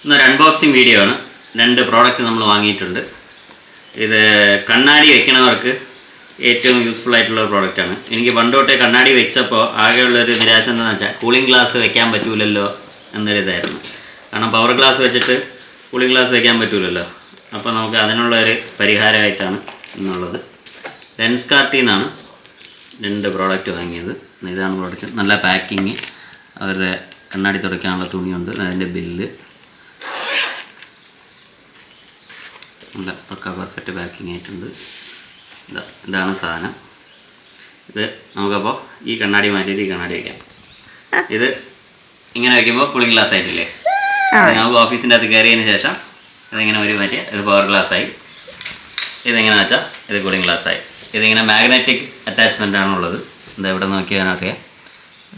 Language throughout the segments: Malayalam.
ഇന്നൊരു അൺബോക്സിങ് വീഡിയോ ആണ്. 2 പ്രോഡക്റ്റ് നമ്മൾ വാങ്ങിയിട്ടുണ്ട്. ഇത് കണ്ണാടി വെക്കണവർക്ക് ഏറ്റവും യൂസ്ഫുൾ ആയിട്ടുള്ള ഒരു പ്രോഡക്റ്റാണ്. എനിക്ക് പണ്ട് തൊട്ടേ കണ്ണാടി വെച്ചപ്പോൾ ആകെയുള്ളൊരു നിരാശ എന്താണെന്ന് വെച്ചാൽ കൂളിംഗ് ഗ്ലാസ് വെക്കാൻ പറ്റൂലല്ലോ എന്നൊരിതായിരുന്നു. കാരണം പവർ ഗ്ലാസ് വെച്ചിട്ട് കൂളിംഗ് ഗ്ലാസ് വെക്കാൻ പറ്റൂലല്ലോ. അപ്പോൾ നമുക്ക് അതിനുള്ളൊരു പരിഹാരമായിട്ടാണ് ഇന്നുള്ളത്. ലെൻസ്കാർട്ടിൽ നിന്നാണ് 2 പ്രോഡക്റ്റ് വാങ്ങിയത്. ഇതാണ് പ്രോഡക്റ്റ്. നല്ല പാക്കിങ്, അവരുടെ കണ്ണാടി തുടയ്ക്കാനുള്ള തുണിയുണ്ട്, അതിൻ്റെ ബില്ല്, നല്ല പക്ക പെർഫെക്റ്റ് പാക്കിംഗ് ആയിട്ടുണ്ട്. ഇതാണ് സാധനം. ഇത് നമുക്കപ്പോൾ ഈ കണ്ണാടി മാറ്റിയിട്ട് ഈ കണ്ണാടി വയ്ക്കാം. ഇത് ഇങ്ങനെ വയ്ക്കുമ്പോൾ കൂളിംഗ് ഗ്ലാസ് ആയിട്ടില്ലേ, നമുക്ക് ഓഫീസിൻ്റെ അകത്ത് കയറിയതിന് ശേഷം ഇതിങ്ങനെ ഒരു മാറ്റി ഇത് പവർ ഗ്ലാസ് ആയി. ഇതെങ്ങനെ വെച്ചാൽ ഇത് കൂളിംഗ് ഗ്ലാസ് ആയി. ഇതിങ്ങനെ മാഗ്നറ്റിക് അറ്റാച്ച്മെൻ്റ് ആണുള്ളത്. ഇത് എവിടെ നോക്കിയാൽ അറിയാം.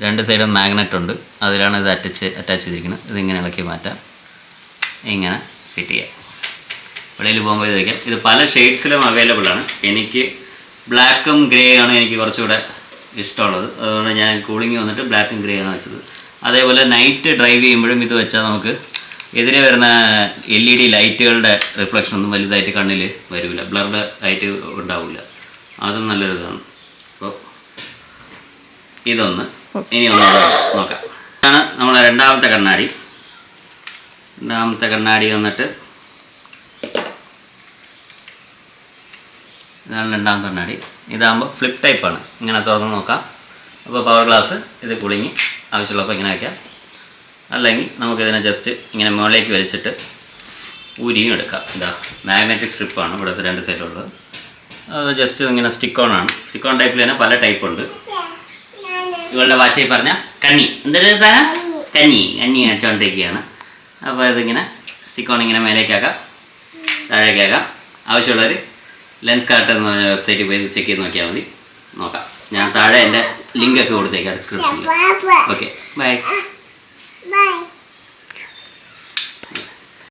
2 സൈഡും മാഗ്നറ്റ് ഉണ്ട്, അതിലാണ് ഇത് അറ്റാച്ച് ചെയ്തിരിക്കുന്നത്. ഇതിങ്ങനെ ഇളക്കി മാറ്റാം, ഇങ്ങനെ ഫിറ്റ് ചെയ്യാം. വെളിയിൽ പോകുമ്പോൾ ഇത് വയ്ക്കാം. ഇത് പല ഷെയ്ഡ്സിലും അവൈലബിൾ ആണ്. എനിക്ക് ബ്ലാക്കും ഗ്രേ ആണ് എനിക്ക് കുറച്ചുകൂടെ ഇഷ്ടമുള്ളത്. അതുകൊണ്ട് ഞാൻ കൂളിംഗ് വന്നിട്ട് ബ്ലാക്കും ഗ്രേ ആണ് വെച്ചത്. അതേപോലെ നൈറ്റ് ഡ്രൈവ് ചെയ്യുമ്പോഴും ഇത് വെച്ചാൽ നമുക്ക് എതിരെ വരുന്ന LED ലൈറ്റുകളുടെ റിഫ്ലക്ഷൻ ഒന്നും വലുതായിട്ട് കണ്ണിൽ വരില്ല, ബ്ലർഡ് ആയിട്ട് ഉണ്ടാവില്ല. അതും നല്ലൊരു ഇതാണ്. അപ്പോൾ ഇതൊന്ന് ഇനി ഒന്ന് നോക്കാം. ഇതാണ് നമ്മളെ രണ്ടാമത്തെ കണ്ണാടി. വന്നിട്ട് ഇതാണ് രണ്ടാമത്തെ കണ്ണാടി. ഇതാകുമ്പോൾ ഫ്ലിപ്പ് ടൈപ്പാണ്, ഇങ്ങനെ തുറന്ന് നോക്കാം. അപ്പോൾ പവർ ഗ്ലാസ്, ഇത് കൂളിങ് ആവശ്യമുള്ളപ്പോൾ ഇങ്ങനെ വയ്ക്കാം. അല്ലെങ്കിൽ നമുക്കിതിനെ ജസ്റ്റ് ഇങ്ങനെ മുകളിലേക്ക് വലിച്ചിട്ട് ഊരിയും എടുക്കാം. ഇതാ മാഗ്നറ്റിക് സ്ട്രിപ്പാണ് ഇവിടുത്തെ 2 സൈഡിലുള്ളത്. അത് ജസ്റ്റ് ഇങ്ങനെ സ്റ്റിക്ക് ആണ്. സ്റ്റിക്ക് ഓൺ ടൈപ്പിൽ തന്നെ പല ടൈപ്പ് ഉണ്ട്. ഇവളുടെ ഭാഷയിൽ പറഞ്ഞാൽ കന്നി, എന്തൊരു സാധനം, കന്നി അടിച്ചുകൊണ്ടിരിക്കുകയാണ്. അപ്പോൾ ഇതിങ്ങനെ സ്റ്റിക്ക് ഓൺ ഇങ്ങനെ മേലേക്കാക്കാം, താഴേക്കാക്കാം. ആവശ്യമുള്ളവർ ലെൻസ്കാർട്ട് എന്ന വെബ്സൈറ്റിൽ പോയി ചെക്ക് ചെയ്ത് നോക്കിയാൽ മതി. നോക്കാം. ഞാൻ താഴെ എൻ്റെ ലിങ്കൊക്കെ കൊടുത്തേക്കാം ഡിസ്ക്രിപ്ഷനിൽ. Okay, by.